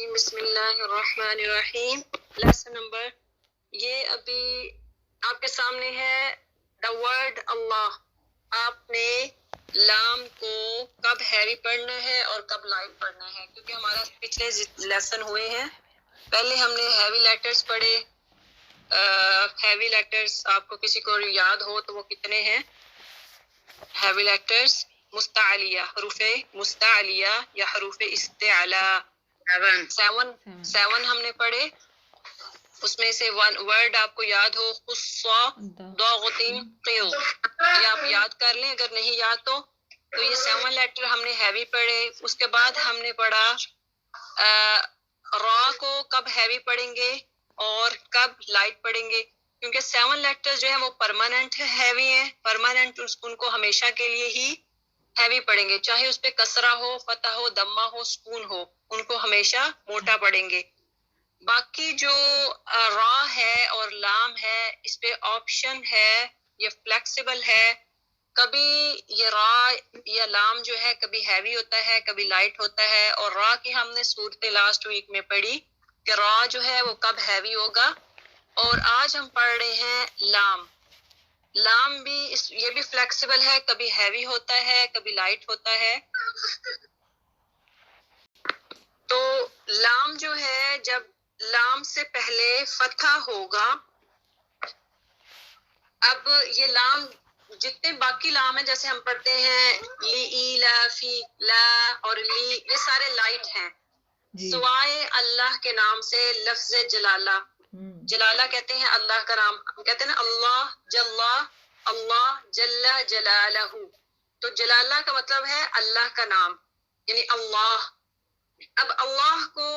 الرجیم بسم اللہ الرحمن الرحیم. لیسن نمبر یہ ابھی آپ کے سامنے ہے دا ورڈ اللہ. آپ نے لام کو کب ہیوی پڑھنا ہے اور کب لائٹ پڑھنا ہے، کیونکہ ہمارا پچھلے لیسن ہوئے ہیں. پہلے ہم نے ہیوی لیٹرز پڑھے. ہیوی لیٹرز آپ کو کسی کو یاد ہو تو وہ کتنے ہیں؟ ہیوی لیٹرز مستعلیہ، حروف مستعلیہ یا حروف استعلاء 7 ہم نے پڑھے. اس میں سے ورڈ آپ کو یاد ہو خصا ضاغطین قیل، یہ آپ یاد کر لیں. اگر نہیں یاد تو یہ 7 لیٹر ہم نے ہیوی پڑھے. اس کے بعد ہم نے پڑھا را کو کب ہیوی پڑھیں گے اور کب لائٹ پڑھیں گے، کیونکہ 7 لیٹر جو ہے وہ پرماننٹ ہیوی ہیں. پرماننٹ ان کو ہمیشہ کے لیے ہی ہیوی پڑھیں گے، چاہے اس پہ کسرہ ہو، فتح ہو، دمہ ہو، سکون ہو، ان کو ہمیشہ موٹا پڑھیں گے. باقی جو را ہے اور لام ہے اس پہ آپشن ہے، یہ فلیکسیبل ہے. کبھی یہ را یا لام جو ہے کبھی ہیوی ہوتا ہے کبھی لائٹ ہوتا ہے. اور را کی ہم نے صورت لاسٹ ویک میں پڑھی کہ را جو ہے وہ کب ہیوی ہوگا. اور آج ہم پڑھ رہے ہیں لام. لام بھی یہ بھی فلیکسیبل ہے، کبھی ہیوی ہوتا ہے کبھی لائٹ ہوتا ہے. تو لام جو ہے جب لام سے پہلے فتح ہوگا، اب یہ لام جتنے باقی لام ہیں جیسے ہم پڑھتے ہیں لی لا فی لا اور لی، یہ سارے لائٹ ہیں سوائے اللہ کے نام سے. لفظ جلالہ، جلالہ کہتے ہیں اللہ کا نام، کہتے ہیں نا اللہ جلا، اللہ جل جلالہ. تو جلالہ کا مطلب ہے اللہ کا نام، یعنی اللہ. اب اللہ کو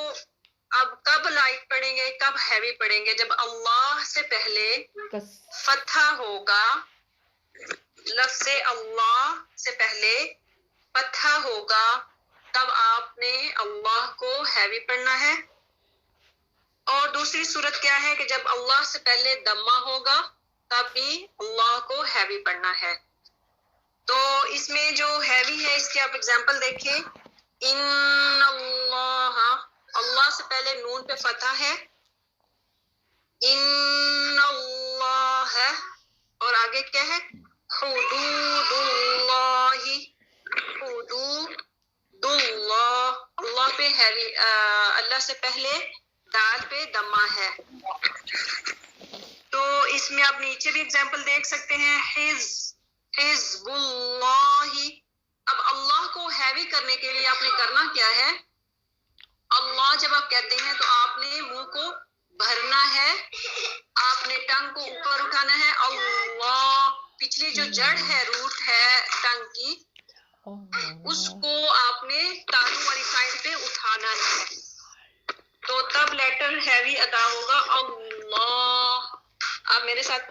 اب کب لائٹ پڑھیں گے کب ہیوی پڑھیں گے؟ جب اللہ سے پہلے فتح ہوگا، لفظ اللہ سے پہلے فتح ہوگا تب آپ نے اللہ کو ہیوی پڑھنا ہے. اور دوسری صورت کیا ہے کہ جب اللہ سے پہلے دمہ ہوگا تب بھی اللہ کو ہیوی پڑھنا ہے. تو اس میں جو ہیوی ہے اس کی آپ اگزامپل دیکھیں. ان اللہ، اللہ سے پہلے نون پہ فتح ہے، ان اللہ ہے. اور آگے کیا ہے؟ حدود اللہ، حدود اللہ. اللہ پہ ہیوی، اللہ سے پہلے دال پہ دمہ ہے. تو اس میں آپ نیچے بھی اگزامپل دیکھ سکتے ہیں. حزب اللہ. اب اللہ کو ہیوی کرنے کے لیے آپ نے کرنا کیا ہے؟ اللہ جب آپ کہتے ہیں تو آپ نے منہ کو بھرنا ہے، آپ نے ٹنگ کو اوپر اٹھانا ہے. اللہ، پچھلی جو جڑ ہے، روٹ ہے ٹنگ کی، اس کو آپ نے تالو والی سائڈ پہ اٹھانا ہے، تو تب لیٹر ہیوی ادا ہوگا. اللہ، آپ میرے ساتھ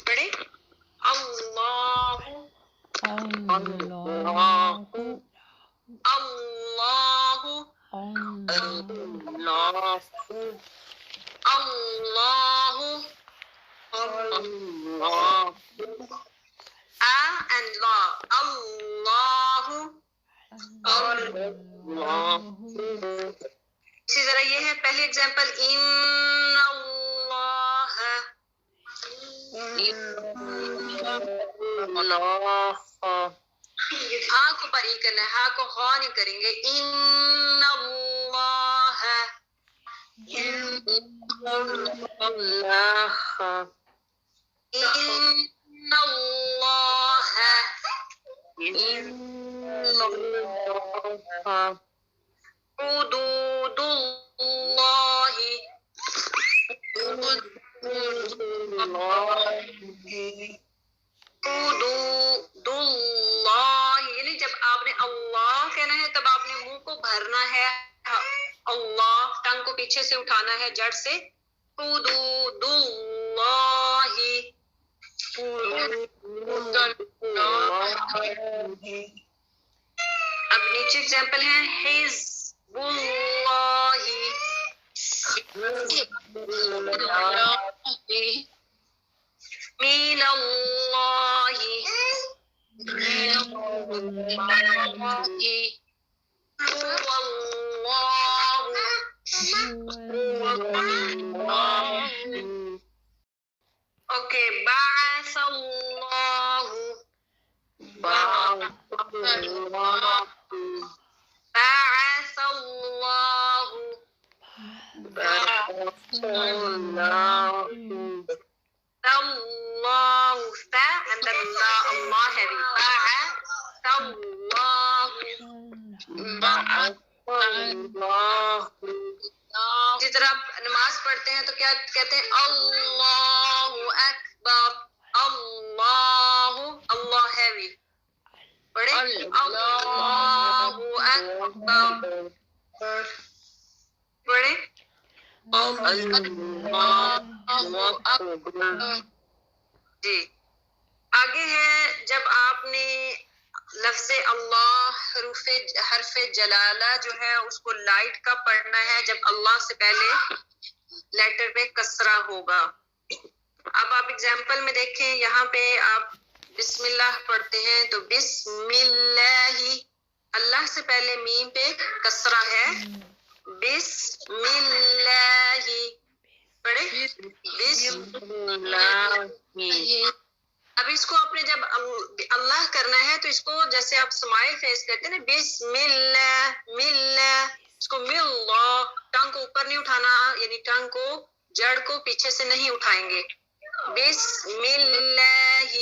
پڑھیں. اللہ اللہ اللہ اللہ اللہ اللہ. and la، اللہ اللہ. اسی طرح یہ ہے پہلی اگزامپل ان اللہ، ہاں کو بری کرنا ہے، ہاں کو ہاں نہیں کریں گے. ان اللہ، ان اللہ، ان اللہ، ان اللہ. حدود اللہ، حدود اللہ. یعنی جب آپ نے اللہ کہنا ہے تب آپ نے منہ کو بھرنا ہے، اللہ ٹنگ کو پیچھے سے اٹھانا ہے جڑ سے. حدود اللہ. اب نیچے اگزامپل ہیں حزب اللہ، من اللہ، هو اللہ Allahu fa and then Allah heavy. اسی طرح نماز پڑھتے ہیں تو کیا کہتے ہیں؟ اللہ اکبر. اللہ heavy. پڑھے اللہ اکبر. پڑھے جی. آگے ہے جب آپ نے لفظ اللہ حرف جلالہ جو ہے اس کو لائٹ کا پڑھنا ہے جب اللہ سے پہلے لیٹر پہ کسرہ ہوگا. اب آپ اگزامپل میں دیکھیں, یہاں پہ آپ بسم اللہ پڑھتے ہیں تو بسم اللہ, اللہ سے پہلے میم پہ کسرہ ہے. بسم اللہ پڑھے بسم اللہ. اب اس کو اپنے جب اللہ کرنا ہے تو اس کو جیسے آپ اسمائل فیس کرتے ہیں نا, بسم اللہ ملا, اس کو ملا, ٹنگ کو اوپر نہیں اٹھانا, یعنی ٹنگ کو جڑ کو پیچھے سے نہیں اٹھائیں گے. بسم اللہ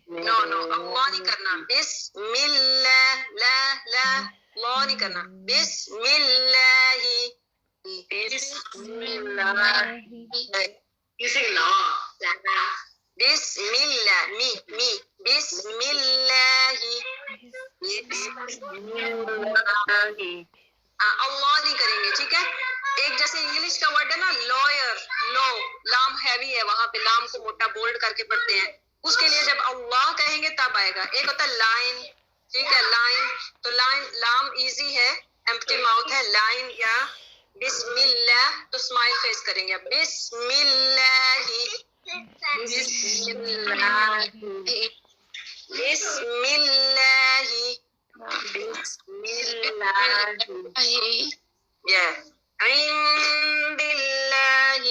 نو اللہ نہیں کرنا. بسم اللہ لا نہیں کرنا. بسم اللہ بسم اللہ بسم اللہ بسم اللہ اللہ نہیں کریں گے. ٹھیک ہے. ایک جیسے انگلش کا ورڈ ہے نا لوئر, لو, لام ہیوی ہے, وہاں پہ لام کو موٹا بولڈ کر کے پڑھتے ہیں. اس کے لیے جب اللہ کہیں گے تب آئے گا. ایک ہوتا ہے لائن, ٹھیک ہے, لائن, تو لائن لام ایزی ہے, ایمپٹی ماؤتھ ہے, لائن یا بسم اللہ تو اسمائل فیس کریں گے. بسم اللہ بسم اللہ بسم اللہ بسم اللہ عند اللہ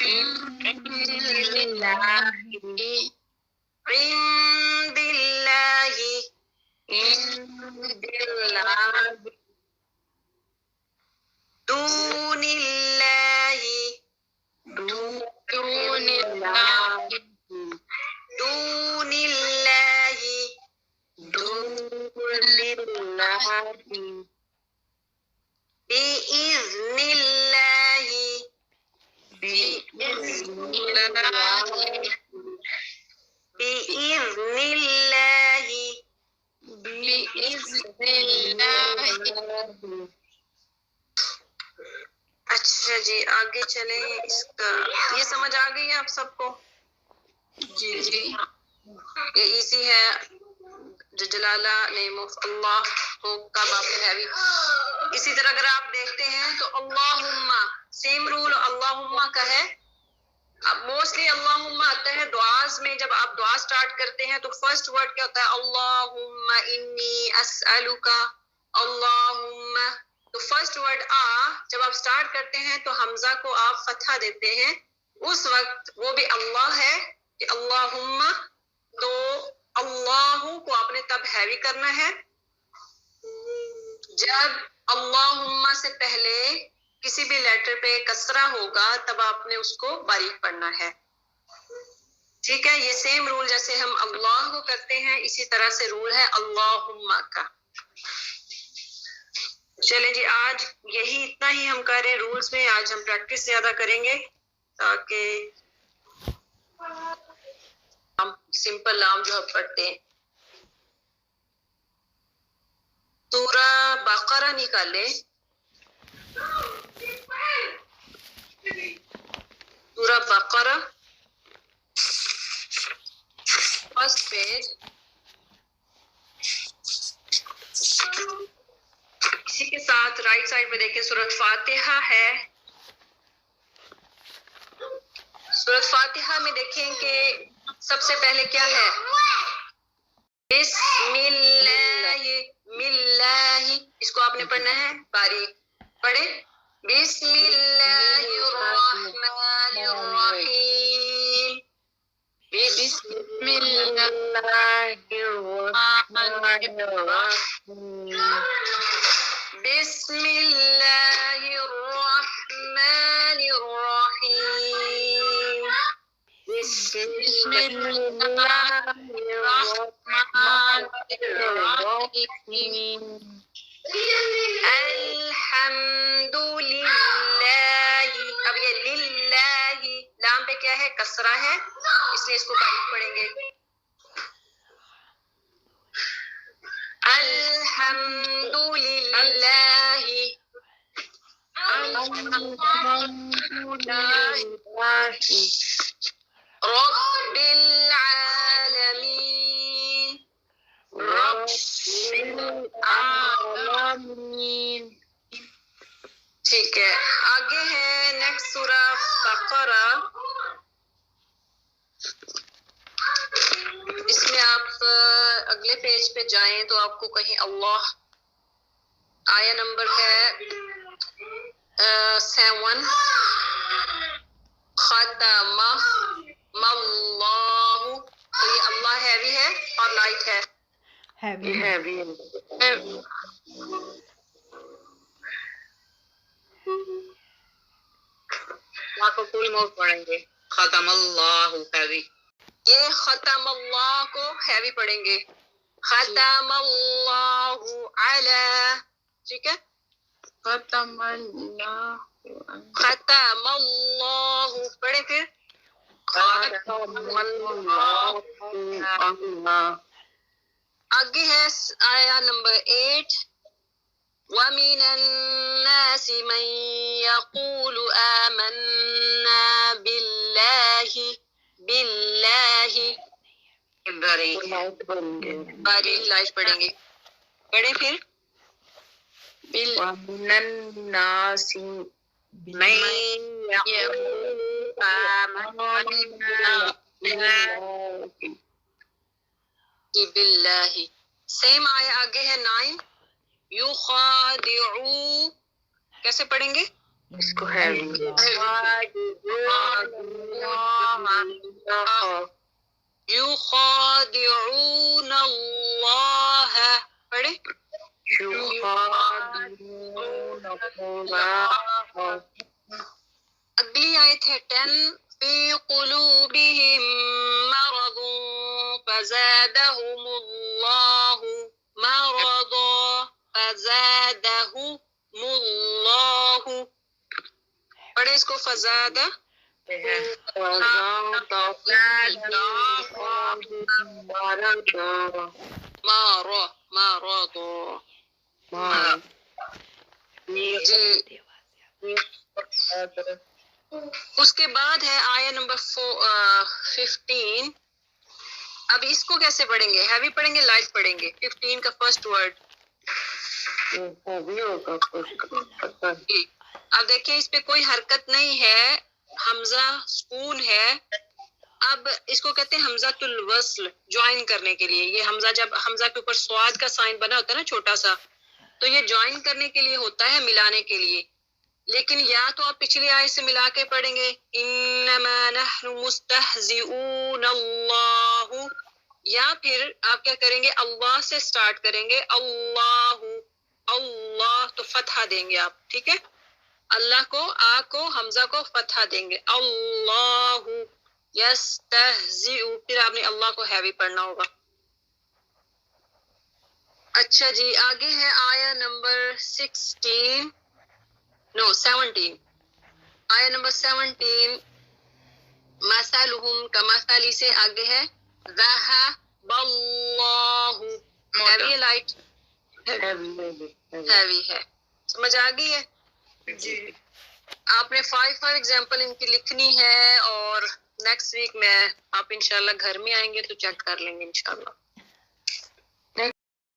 عند اللہ عند اللہ عند اللہ دون اللہ دون اللہ دون اللہ دون اللہ بِإِذْنِ اللَّهِ بِإِذْنِ اللَّهِ بِإِذْنِ اللَّهِ بِإِذْنِ اللَّهِ. اچھا جی, آگے چلیں. اس کا یہ سمجھ آ گئی ہے آپ سب کو؟ جی جی, یہ ایزی ہے. جو جلالہ نیم آف اللہ کو کا باب ہے. اسی طرح اگر آپ دیکھتے ہیں تو اللہم سیم رول اللہم کا ہے. اب موسٹلی اللہم آتا ہے دعاز میں. جب آپ دعا سٹارٹ کرتے ہیں تو فرسٹ ورڈ کیا ہوتا ہے؟ اللہم انی اسألک. اللہم تو فرسٹ ورڈ جب آپ سٹارٹ کرتے ہیں تو حمزہ کو آپ فتحہ دیتے ہیں. اس وقت وہ بھی اللہ ہے کہ اللہم, تو اللہ کو آپ نے تب ہیوی کرنا ہے جب اللہم سے پہلے کسی بھی لیٹر پہ کسرہ ہوگا, تب آپ نے اس کو باریک پڑھنا ہے. ٹھیک ہے. یہ سیم رول جیسے ہم اللہ کو کرتے ہیں اسی طرح سے رول ہے اللہم کا. چلیں جی, آج یہی اتنا ہی ہم کر رہے ہیں رولز میں. آج ہم پریکٹس زیادہ کریں گے تاکہ ہم سمپل نام جو ہم پڑھتے ہیں. سورہ بقرہ نکالیں. سورہ بقرہ فرسٹ پیج. اسی کے ساتھ رائٹ سائڈ پہ دیکھیں سورۃ فاتحہ ہے. سورۃ فاتحہ میں دیکھیں کہ سب سے پہلے کیا ہے؟ بسم اللہ ملہ. اس کو آپ نے پڑھنا ہے باریک. پڑھے بسم اللہ الرحمن الرحیم. بسم اللہ الرحمن الرحیم. بسم اللہ الحمدللہ. اب یہ للہ لام پہ کیا ہے؟ کسرہ ہے، اس لیے اس کو باریک پڑھیں گے. الحمدللہ رب العالمین. ٹھیک ہے، آگے ہے نیکسٹ سورہ بقرہ. اس میں آپ اگلے پیج پہ جائیں تو آپ کو کہیں اللہ آیا نمبر ہے 7. ختم اللہ، تو یہ اللہ ہیوی ہے اور لائٹ ہے. ہیوی اللہ کو فل موڈ پڑھیں گے. ختم اللہ ہیوی، یہ ختم اللہ کو ہیوی پڑھیں گے. ختم اللہ علی، ٹھیک ہے. ختم اللہ پڑھے پھر. آگے ہے آیا نمبر 8. وَمِنَ النَّاسِ مَن يَقُولُ آمَنَّا بِاللَّهِ باری لائف پڑھیں گے. پڑھے پھر. وَمِنَ النَّاسِ مَن يَقُولُ آمَنَّا باللہ. سیم آیا آگے ہے 9. یخادعو، کیسے پڑھیں گے؟ اس کو ہیوی یخادعون اللہ، پڑھے. اگلی آیت ہے 10. فی قلوبہم مرض فزادہم اللہ مرضا فزادہم اللہ. پڑھے اس کو. فزادہ اس کے بعد ہے آیا نمبر 15. اب اس کو کیسے پڑھیں گے؟ ہیوی پڑھیں گے لائٹ پڑھیں گے؟ 15 کا فرسٹ ورڈ. اب دیکھیں اس پہ کوئی حرکت نہیں ہے، حمزہ سکون ہے. اب اس کو کہتے ہیں حمزۃ الوصل، جوائن کرنے کے لیے. یہ حمزہ جب حمزہ کے اوپر سواد کا سائن بنا ہوتا ہے نا چھوٹا سا، تو یہ جوائن کرنے کے لیے ہوتا ہے، ملانے کے لیے. لیکن یا تو آپ پچھلی آیت سے ملا کے پڑھیں گے انما نحن مستہزئون اللہ، یا پھر آپ کیا کریں گے؟ اللہ سے سٹارٹ کریں گے. اللہ اللہ تو فتحہ دیں گے آپ، ٹھیک ہے. اللہ کو آ کو حمزہ کو فتحہ دیں گے. اللہ یستہزئ، پھر آپ نے اللہ کو ہیوی پڑھنا ہوگا. اچھا جی، آگے ہے آیا نمبر 17. آیا نمبر 17. مثلہم کمثل سے آگے ہے ذہب اللہ. ہیوی ہے لائٹ؟ ہیوی ہے. سمجھ آ گئی ہے جی. آپ نے 5 ایگزامپل ان کی لکھنی ہے، اور نیکسٹ ویک میں آپ انشاءاللہ گھر میں آئیں گے تو چیک کر لیں گے انشاءاللہ.